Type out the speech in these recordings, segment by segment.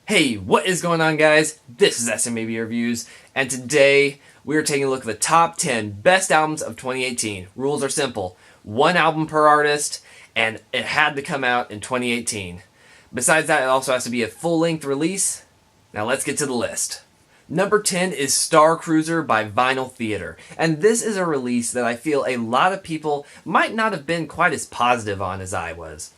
Hey, what is going on, guys? This is SMAB Reviews, and today we are taking a look at the top 10 best albums of 2018. Rules are simple. One album per artist, and it had to come out in 2018. Besides that, it also has to be a full-length release. Now let's get to the list. Number 10 is Star Cruiser by Vinyl Theater, and this is a release that I feel a lot of people might not have been quite as positive on as I was.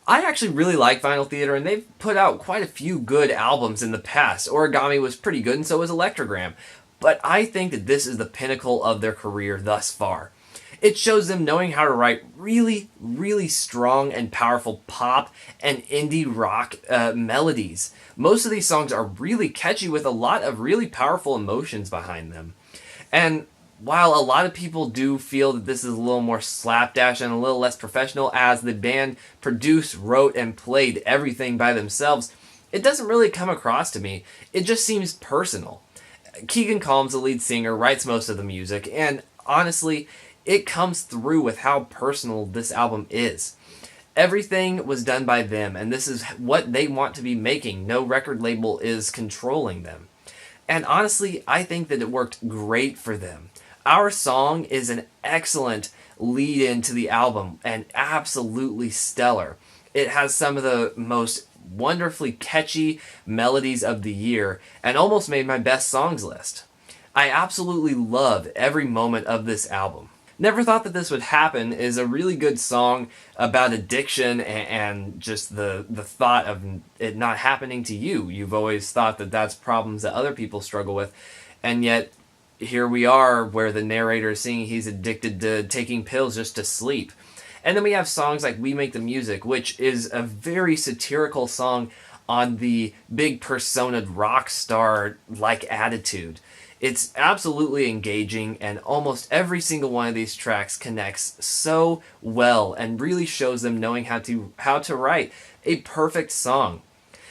I actually really like Vinyl Theater, and they've put out quite a few good albums in the past. Origami was pretty good, and so was Electrogram. But I think that this is the pinnacle of their career thus far. It shows them knowing how to write really, really strong and powerful pop and indie rock melodies. Most of these songs are really catchy with a lot of really powerful emotions behind them. And while a lot of people do feel that this is a little more slapdash and a little less professional, as the band produced, wrote, and played everything by themselves, it doesn't really come across to me. It just seems personal. Keegan Colmes, the lead singer, writes most of the music, and honestly, it comes through with how personal this album is. Everything was done by them, and this is what they want to be making. No record label is controlling them. And honestly, I think that it worked great for them. Our song is an excellent lead-in to the album and absolutely stellar. It has some of the most wonderfully catchy melodies of the year and almost made my best songs list. I absolutely love every moment of this album. Never Thought That This Would Happen is a really good song about addiction and just the thought of it not happening to you. You've always thought that that's problems that other people struggle with, and yet here we are where the narrator is saying he's addicted to taking pills just to sleep. And then we have songs like We Make the Music, which is a very satirical song on the big personaed rock star-like attitude. It's absolutely engaging, and almost every single one of these tracks connects so well and really shows them knowing how to write a perfect song.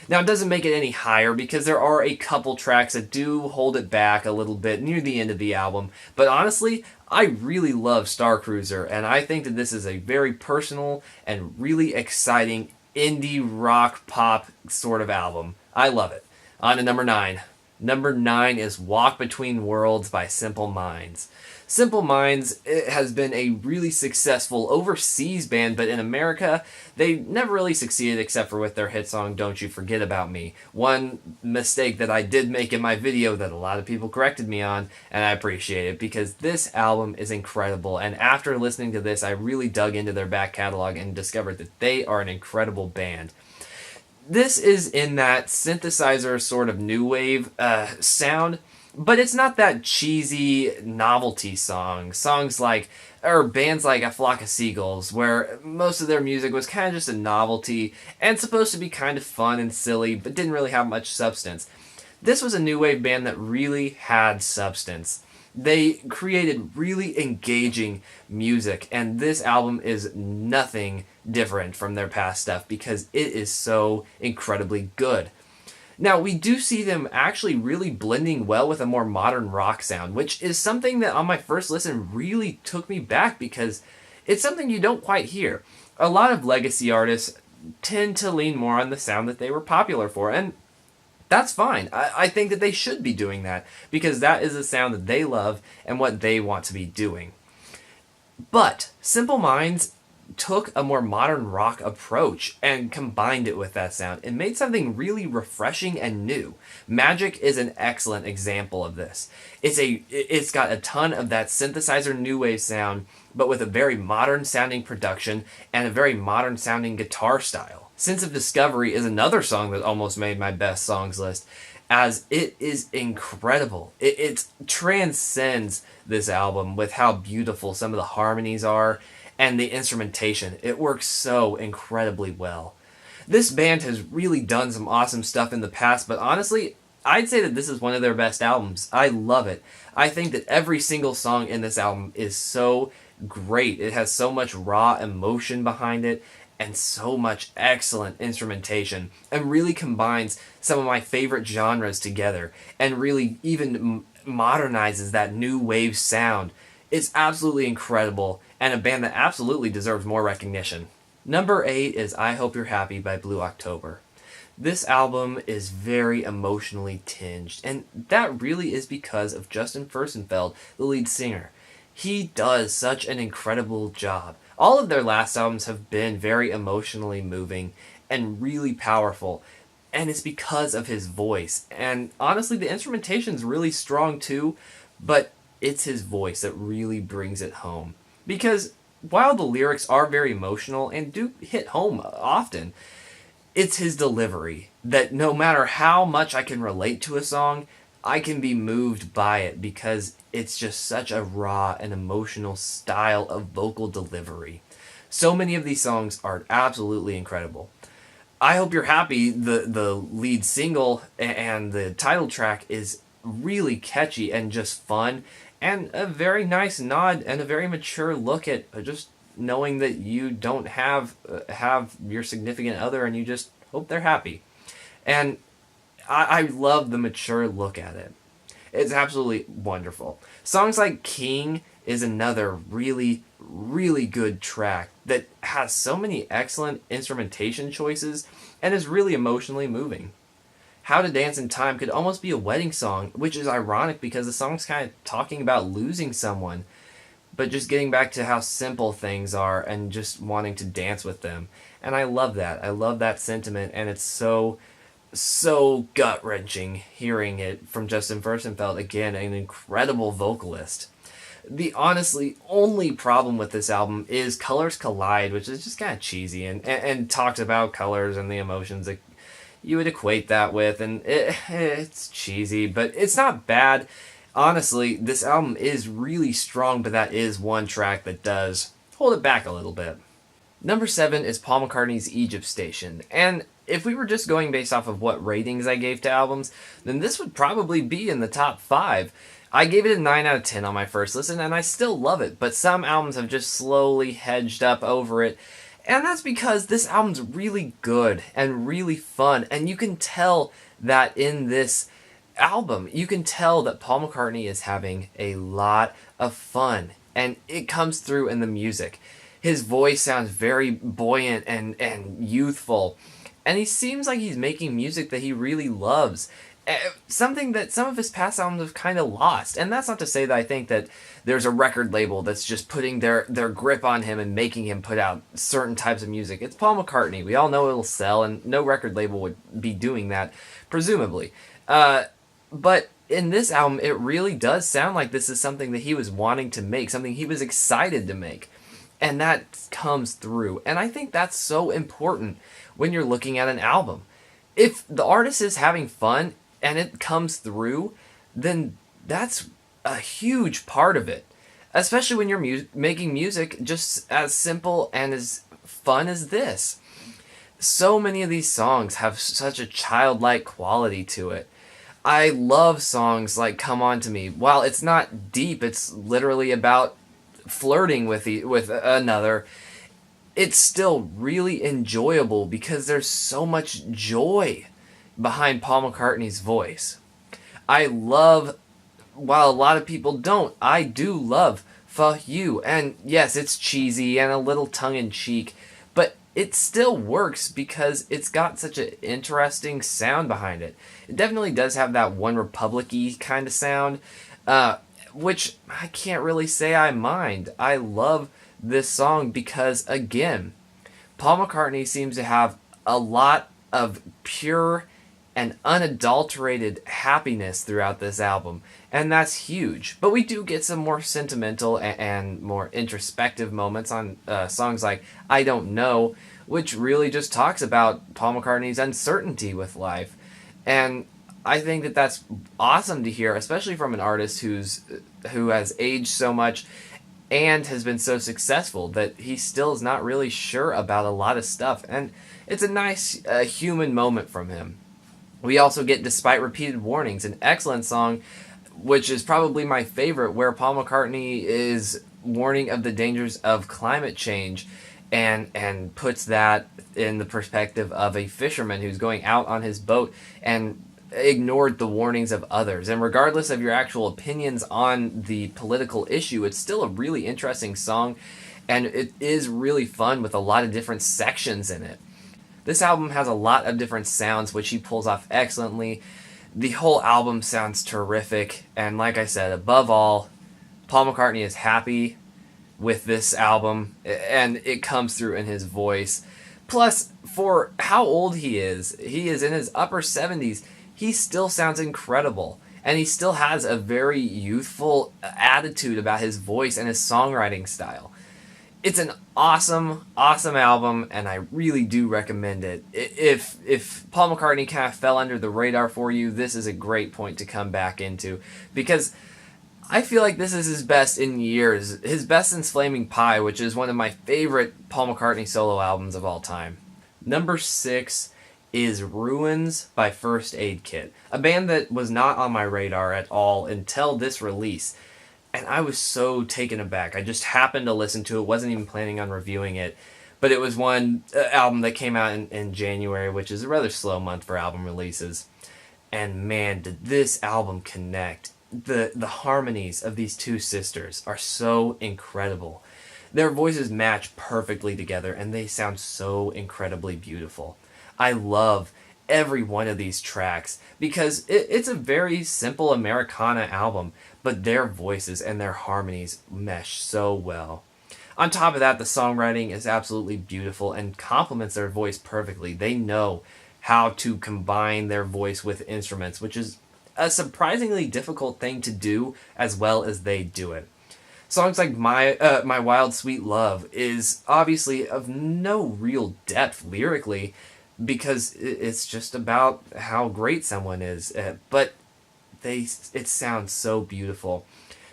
Now, it doesn't make it any higher because there are a couple tracks that do hold it back a little bit near the end of the album, but honestly, I really love Star Cruiser, and I think that this is a very personal and really exciting indie rock pop sort of album. I love it. On to number 9. Number 9 is Walk Between Worlds by Simple Minds. Simple Minds, it has been a really successful overseas band, but in America, they never really succeeded except for with their hit song, Don't You Forget About Me. One mistake that I did make in my video that a lot of people corrected me on, and I appreciate it, because this album is incredible, and after listening to this, I really dug into their back catalog and discovered that they are an incredible band. This is in that synthesizer sort of new wave sound, but it's not that cheesy novelty songs like, or bands like A Flock of Seagulls, where most of their music was kind of just a novelty and supposed to be kind of fun and silly, but didn't really have much substance. This was a new wave band that really had substance. They created really engaging music, and this album is nothing different from their past stuff because it is so incredibly good. Now, we do see them actually really blending well with a more modern rock sound, which is something that on my first listen really took me back because it's something you don't quite hear. A lot of legacy artists tend to lean more on the sound that they were popular for, and that's fine. I think that they should be doing that because that is the sound that they love and what they want to be doing. But Simple Minds took a more modern rock approach and combined it with that sound and made something really refreshing and new. Magic is an excellent example of this. It's got a ton of that synthesizer new wave sound, but with a very modern sounding production and a very modern sounding guitar style. Sense of Discovery is another song that almost made my best songs list, as it is incredible. It transcends this album with how beautiful some of the harmonies are and the instrumentation. It works so incredibly well. This band has really done some awesome stuff in the past, but honestly, I'd say that this is one of their best albums. I love it. I think that every single song in this album is so great. It has so much raw emotion behind it and so much excellent instrumentation, and really combines some of my favorite genres together and really even modernizes that new wave sound. It's absolutely incredible, and a band that absolutely deserves more recognition. Number 8 is I Hope You're Happy by Blue October. This album is very emotionally tinged, and that really is because of Justin Furstenfeld, the lead singer. He does such an incredible job. All of their last albums have been very emotionally moving and really powerful, and it's because of his voice. And honestly, the instrumentation's really strong too, but it's his voice that really brings it home. Because while the lyrics are very emotional and do hit home often, it's his delivery that no matter how much I can relate to a song, I can be moved by it because it's just such a raw and emotional style of vocal delivery. So many of these songs are absolutely incredible. I hope you're happy. The lead single and the title track is really catchy and just fun, and a very nice nod and a very mature look at just knowing that you don't have your significant other and you just hope they're happy. And I love the mature look at it. It's absolutely wonderful. Songs like King is another really, really good track that has so many excellent instrumentation choices and is really emotionally moving. How to Dance in Time could almost be a wedding song, which is ironic because the song's kind of talking about losing someone, but just getting back to how simple things are and just wanting to dance with them. And I love that. I love that sentiment, and it's so gut-wrenching hearing it from Justin Furstenfeld, again, an incredible vocalist. The honestly only problem with this album is Colors Collide, which is just kind of cheesy and talks about colors and the emotions that you would equate that with, and it's cheesy, but it's not bad. Honestly, this album is really strong, but that is one track that does hold it back a little bit. Number 7 is Paul McCartney's Egypt Station, and if we were just going based off of what ratings I gave to albums, then this would probably be in the top 5. I gave it a 9 out of 10 on my first listen, and I still love it, but some albums have just slowly hedged up over it, and that's because this album's really good and really fun, and you can tell that in this album, you can tell that Paul McCartney is having a lot of fun, and it comes through in the music. His voice sounds very buoyant and youthful, and he seems like he's making music that he really loves. Something that some of his past albums have kind of lost. And that's not to say that I think that there's a record label that's just putting their grip on him and making him put out certain types of music. It's Paul McCartney. We all know it'll sell, and no record label would be doing that, presumably. But in this album, it really does sound like this is something that he was wanting to make, something he was excited to make. And that comes through. And I think that's so important when you're looking at an album. If the artist is having fun and it comes through, then that's a huge part of it. Especially when you're making music just as simple and as fun as this. So many of these songs have such a childlike quality to it. I love songs like Come On To Me. While it's not deep, it's literally about flirting with another, it's still really enjoyable because there's so much joy behind Paul McCartney's voice. I love, while a lot of people don't, I do love Fuck You. And yes, it's cheesy and a little tongue-in-cheek, but it still works because it's got such an interesting sound behind it. It definitely does have that One Republic-y kind of sound, which I can't really say I mind. I love this song because, again, Paul McCartney seems to have a lot of pure and unadulterated happiness throughout this album, and that's huge. But we do get some more sentimental and more introspective moments on songs like I Don't Know, which really just talks about Paul McCartney's uncertainty with life. And I think that that's awesome to hear, especially from an artist who has aged so much and has been so successful that he still is not really sure about a lot of stuff. And it's a nice human moment from him. We also get Despite Repeated Warnings, an excellent song, which is probably my favorite, where Paul McCartney is warning of the dangers of climate change and puts that in the perspective of a fisherman who's going out on his boat and ignored the warnings of others. And regardless of your actual opinions on the political issue, it's still a really interesting song, and it is really fun with a lot of different sections in it. This album has a lot of different sounds, which he pulls off excellently. The whole album sounds terrific, and like I said, above all, Paul McCartney is happy with this album, and it comes through in his voice. Plus, for how old he is in his upper 70s, he still sounds incredible. And he still has a very youthful attitude about his voice and his songwriting style. It's an awesome, awesome album, and I really do recommend it. If Paul McCartney kind of fell under the radar for you, this is a great point to come back into, because I feel like this is his best in years. His best since Flaming Pie, which is one of my favorite Paul McCartney solo albums of all time. Number 6 is Ruins by First Aid Kit, a band that was not on my radar at all until this release. And I was so taken aback. I just happened to listen to it, wasn't even planning on reviewing it. But it was one album that came out in January, which is a rather slow month for album releases. And man, did this album connect. The harmonies of these two sisters are so incredible. Their voices match perfectly together, and they sound so incredibly beautiful. I love every one of these tracks because it's a very simple Americana album, but their voices and their harmonies mesh so well. On top of that, the songwriting is absolutely beautiful and complements their voice perfectly. They know how to combine their voice with instruments, which is a surprisingly difficult thing to do as well as they do it. Songs like My Wild Sweet Love is obviously of no real depth lyrically, because it's just about how great someone is, but it sounds so beautiful.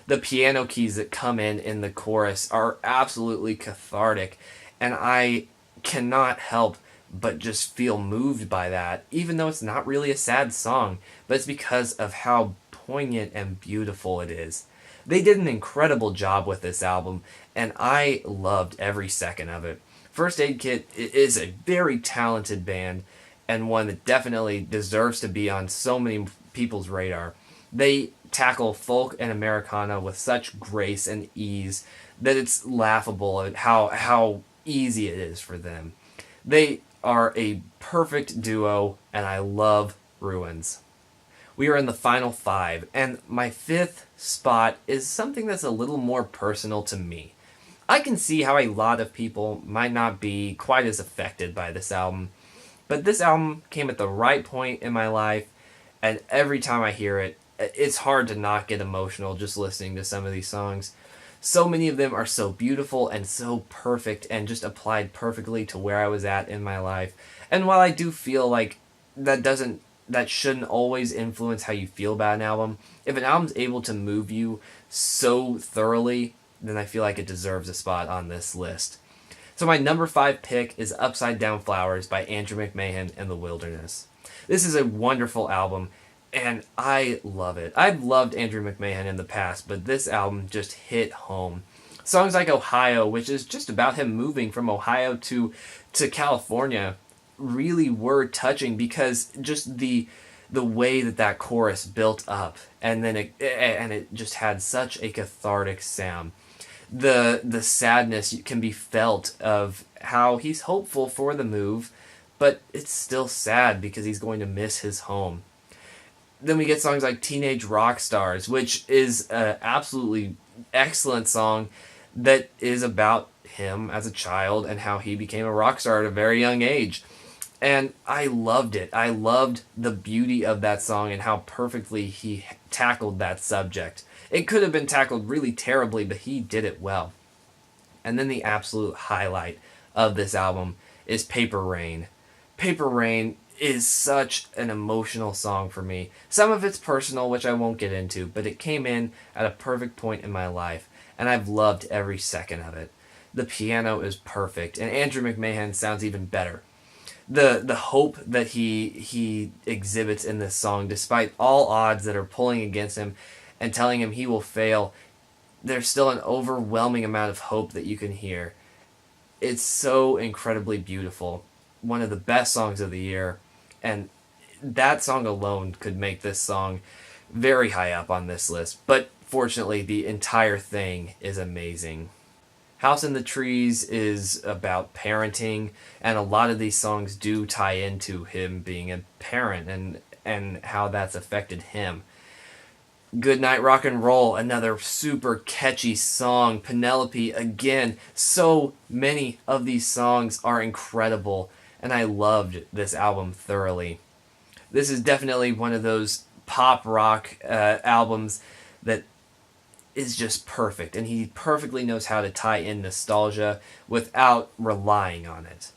The piano keys that come in the chorus are absolutely cathartic, and I cannot help but just feel moved by that, even though it's not really a sad song, but it's because of how poignant and beautiful it is. They did an incredible job with this album, and I loved every second of it. First Aid Kit is a very talented band, and one that definitely deserves to be on so many people's radar. They tackle folk and Americana with such grace and ease that it's laughable at how easy it is for them. They are a perfect duo, and I love Ruins. We are in the final 5, and my 5th spot is something that's a little more personal to me. I can see how a lot of people might not be quite as affected by this album, but this album came at the right point in my life, and every time I hear it, it's hard to not get emotional just listening to some of these songs. So many of them are so beautiful and so perfect and just applied perfectly to where I was at in my life. And while I do feel like that shouldn't always influence how you feel about an album, if an album's able to move you so thoroughly, then I feel like it deserves a spot on this list. So my number 5 pick is Upside Down Flowers by Andrew McMahon and The Wilderness. This is a wonderful album, and I love it. I've loved Andrew McMahon in the past, but this album just hit home. Songs like Ohio, which is just about him moving from Ohio to California, really were touching because just the way that chorus built up, and then it just had such a cathartic sound. The sadness can be felt of how he's hopeful for the move, but it's still sad because he's going to miss his home. Then we get songs like Teenage Rock Stars, which is an absolutely excellent song that is about him as a child and how he became a rock star at a very young age. And I loved it. I loved the beauty of that song and how perfectly he tackled that subject. It could have been tackled really terribly, but he did it well. And then the absolute highlight of this album is Paper Rain. Paper Rain is such an emotional song for me. Some of it's personal, which I won't get into, but it came in at a perfect point in my life, and I've loved every second of it. The piano is perfect, and Andrew McMahon sounds even better. The hope that he exhibits in this song, despite all odds that are pulling against him and telling him he will fail, there's still an overwhelming amount of hope that you can hear. It's so incredibly beautiful. One of the best songs of the year, and that song alone could make this song very high up on this list, but fortunately the entire thing is amazing. House in the Trees is about parenting, and a lot of these songs do tie into him being a parent and how that's affected him. Good Night Rock and Roll, another super catchy song. Penelope, again, so many of these songs are incredible, and I loved this album thoroughly. This is definitely one of those pop rock albums that is just perfect, and he perfectly knows how to tie in nostalgia without relying on it.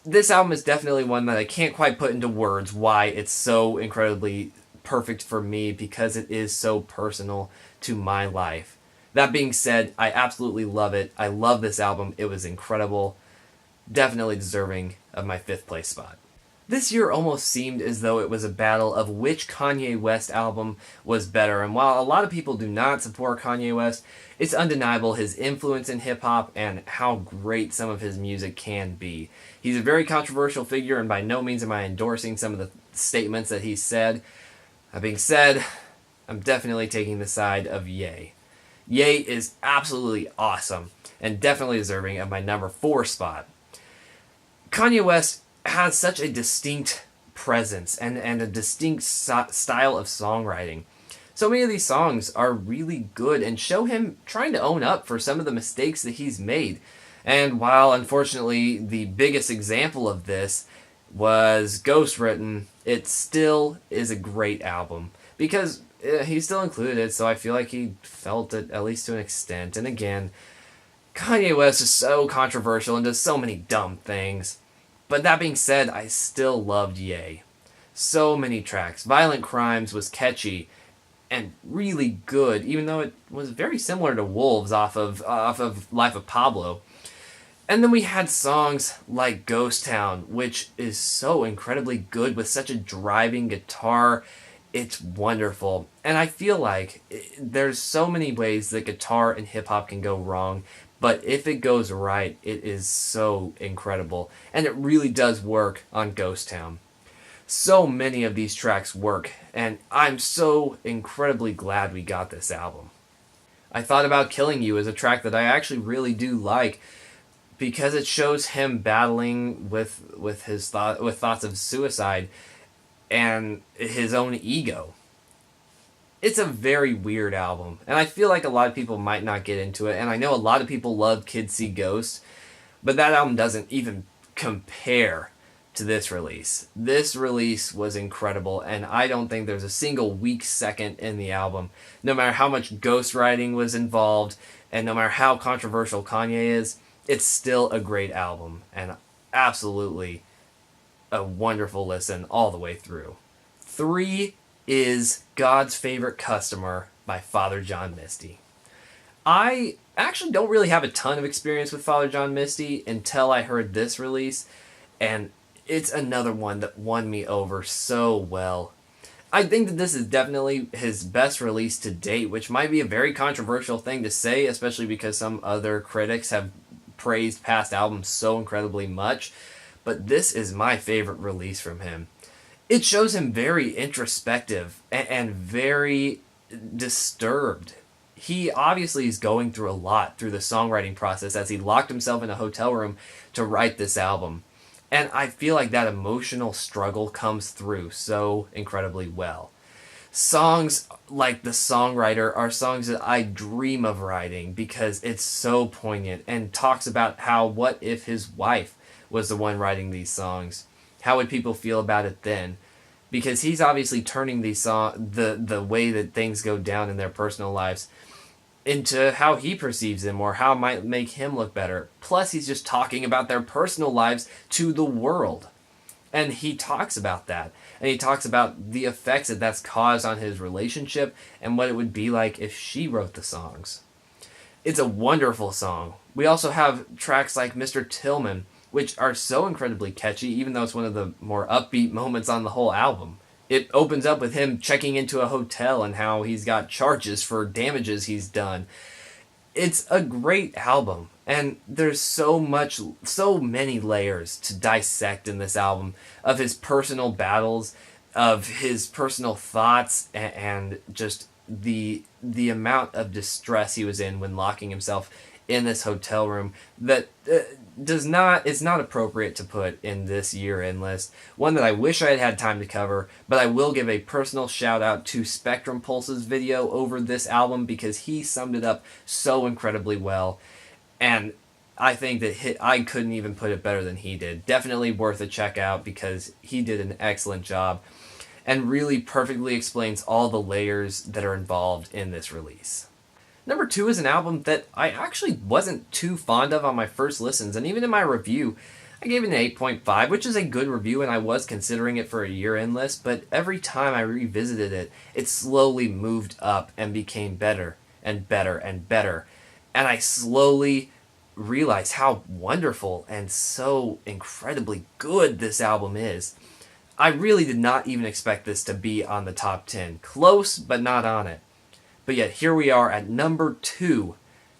This album is definitely one that I can't quite put into words why it's so incredibly perfect for me, because it is so personal to my life. That being said, I absolutely love it. I love this album. It was incredible. Definitely deserving of my 5th place spot. This year almost seemed as though it was a battle of which Kanye West album was better, and while a lot of people do not support Kanye West, it's undeniable his influence in hip-hop and how great some of his music can be. He's a very controversial figure, and by no means am I endorsing some of the statements that he said. That being said, I'm definitely taking the side of Ye. Ye is absolutely awesome, and definitely deserving of my number 4 spot. Kanye West has such a distinct presence and a distinct style of songwriting. So many of these songs are really good and show him trying to own up for some of the mistakes that he's made. And while unfortunately the biggest example of this was ghostwritten, it still is a great album because he still included it, so I feel like he felt it at least to an extent. And again, Kanye West is so controversial and does so many dumb things. But that being said, I still loved Ye. So many tracks. Violent Crimes was catchy and really good, even though it was very similar to Wolves off of Life of Pablo. And then we had songs like Ghost Town, which is so incredibly good with such a driving guitar. It's wonderful. And I feel like there's so many ways that guitar and hip-hop can go wrong, but if it goes right, it is so incredible. And it really does work on Ghost Town. So many of these tracks work, and I'm so incredibly glad we got this album. I thought about Killing You as a track that I actually really do like, because it shows him battling with thoughts of suicide and his own ego. It's a very weird album, and I feel like a lot of people might not get into it, and I know a lot of people love Kids See Ghosts, but that album doesn't even compare to this release. This release was incredible, and I don't think there's a single weak second in the album. No matter how much ghostwriting was involved, and no matter how controversial Kanye is, it's still a great album, and absolutely a wonderful listen all the way through. 3 is God's Favorite Customer by Father John Misty. I actually don't really have a ton of experience with Father John Misty until I heard this release, and it's another one that won me over so well. I think that this is definitely his best release to date, which might be a very controversial thing to say, especially because some other critics have praised past albums so incredibly much, but this is my favorite release from him. It shows him very introspective and very disturbed. He obviously is going through a lot through the songwriting process as he locked himself in a hotel room to write this album. And I feel like that emotional struggle comes through so incredibly well. Songs like The Songwriter are songs that I dream of writing because it's so poignant and talks about how what if his wife was the one writing these songs? How would people feel about it then? Because he's obviously turning these the way that things go down in their personal lives into how he perceives them or how it might make him look better. Plus, he's just talking about their personal lives to the world. And he talks about that. And he talks about the effects that that's caused on his relationship and what it would be like if she wrote the songs. It's a wonderful song. We also have tracks like Mr. Tillman, which are so incredibly catchy, even though it's one of the more upbeat moments on the whole album. It opens up with him checking into a hotel and how he's got charges for damages he's done. It's a great album, and there's so many layers to dissect in this album of his personal battles, of his personal thoughts, and just the amount of distress he was in when locking himself in this hotel room that is not appropriate to put in this year-end list. One that I wish I had had time to cover, but I will give a personal shout out to Spectrum Pulse's video over this album because he summed it up so incredibly well, and I think that I couldn't even put it better than he did. Definitely worth a check out because he did an excellent job and really perfectly explains all the layers that are involved in this release. Number 2 is an album that I actually wasn't too fond of on my first listens, and even in my review, I gave it an 8.5, which is a good review, and I was considering it for a year-end list, but every time I revisited it, it slowly moved up and became better and better and better, and I slowly realized how wonderful and so incredibly good this album is. I really did not even expect this to be on the top 10. Close, but not on it. But yet here we are at number 2,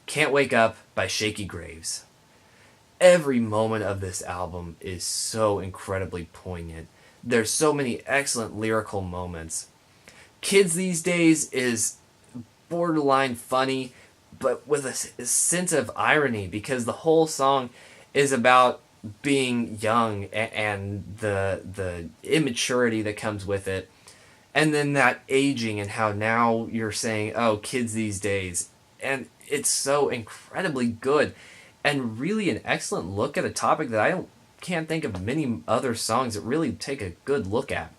Can't Wake Up by Shaky Graves. Every moment of this album is so incredibly poignant. There's so many excellent lyrical moments. Kids These Days is borderline funny, but with a sense of irony because the whole song is about being young and the immaturity that comes with it. And then that aging and how now you're saying, oh, kids these days. And it's so incredibly good and really an excellent look at a topic that can't think of many other songs that really take a good look at.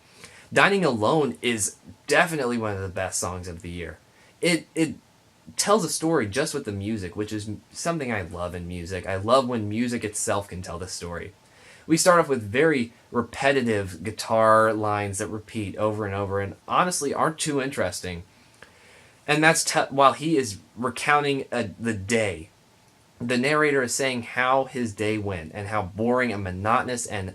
Dining Alone is definitely one of the best songs of the year. It tells a story just with the music, which is something I love in music. I love when music itself can tell the story. We start off with very repetitive guitar lines that repeat over and over and honestly aren't too interesting. And that's while he is recounting the day. The narrator is saying how his day went and how boring and monotonous and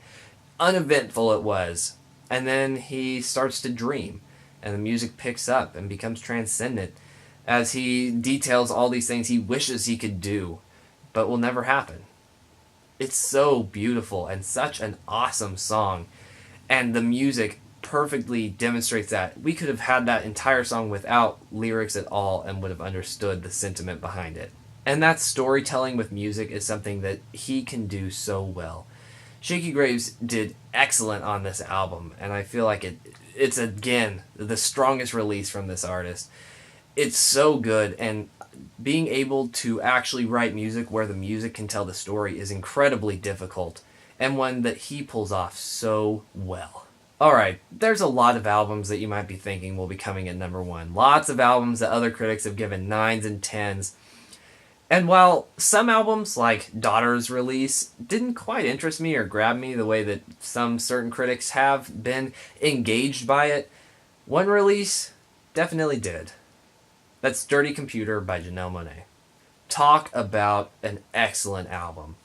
uneventful it was. And then he starts to dream and the music picks up and becomes transcendent as he details all these things he wishes he could do but will never happen. It's so beautiful and such an awesome song. And the music perfectly demonstrates that. We could have had that entire song without lyrics at all and would have understood the sentiment behind it. And that storytelling with music is something that he can do so well. Shaky Graves did excellent on this album, and I feel like it's again the strongest release from this artist. It's so good, and being able to actually write music where the music can tell the story is incredibly difficult, and one that he pulls off so well. Alright, there's a lot of albums that you might be thinking will be coming at number 1. Lots of albums that other critics have given 9s and 10s. And while some albums, like Daughter's release, didn't quite interest me or grab me the way that some certain critics have been engaged by it, one release definitely did. That's Dirty Computer by Janelle Monae. Talk about an excellent album.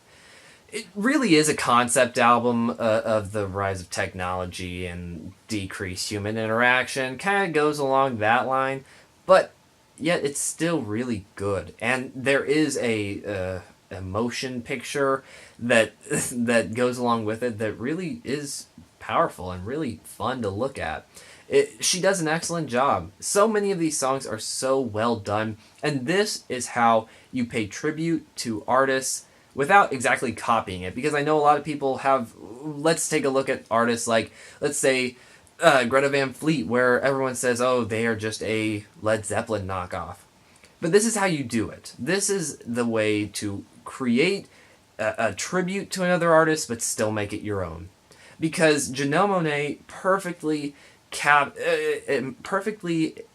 It really is a concept album of the rise of technology and decreased human interaction. Kind of goes along that line, but yet it's still really good. And there is a motion picture that goes along with it that really is powerful and really fun to look at. She does an excellent job. So many of these songs are so well done, and this is how you pay tribute to artists without exactly copying it, because I know a lot of people have, let's take a look at artists like, let's say, Greta Van Fleet, where everyone says, oh, they are just a Led Zeppelin knockoff. But this is how you do it. This is the way to create a tribute to another artist, but still make it your own. Because Janelle Monae perfectly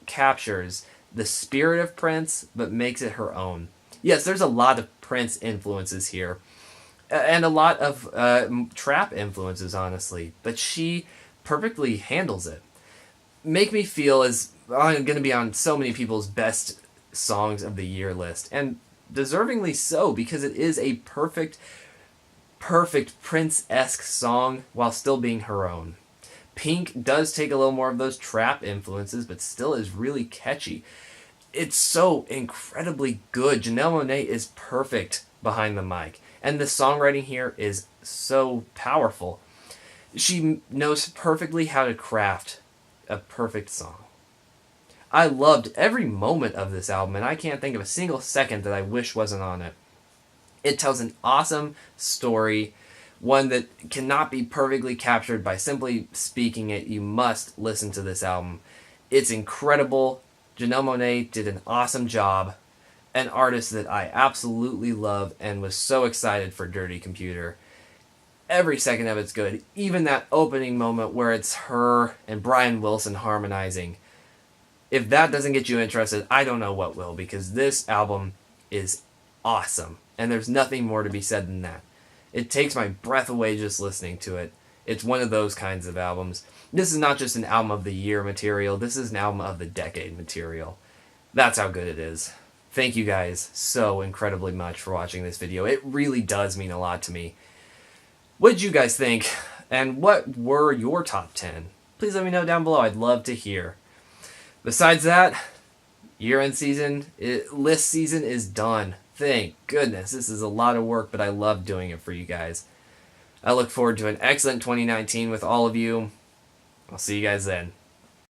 captures the spirit of Prince, but makes it her own. Yes, there's a lot of Prince influences here, and a lot of trap influences, honestly, but she perfectly handles it. Make Me Feel is going to be on so many people's best songs of the year list, and deservingly so, because it is a perfect Prince-esque song while still being her own. Pink does take a little more of those trap influences, but still is really catchy. It's so incredibly good. Janelle Monae is perfect behind the mic, and the songwriting here is so powerful. She knows perfectly how to craft a perfect song. I loved every moment of this album, and I can't think of a single second that I wish wasn't on it. It tells an awesome story, one that cannot be perfectly captured by simply speaking it. You must listen to this album. It's incredible. Janelle Monae did an awesome job. An artist that I absolutely love and was so excited for Dirty Computer. Every second of it's good. Even that opening moment where it's her and Brian Wilson harmonizing. If that doesn't get you interested, I don't know what will, because this album is awesome. And there's nothing more to be said than that. It takes my breath away just listening to it. It's one of those kinds of albums. This is not just an album of the year material. This is an album of the decade material. That's how good it is. Thank you guys so incredibly much for watching this video. It really does mean a lot to me. What did you guys think? And what were your top 10? Please let me know down below. I'd love to hear. Besides that, year-end season, list season is done. Thank goodness. This is a lot of work, but I love doing it for you guys. I look forward to an excellent 2019 with all of you. I'll see you guys then.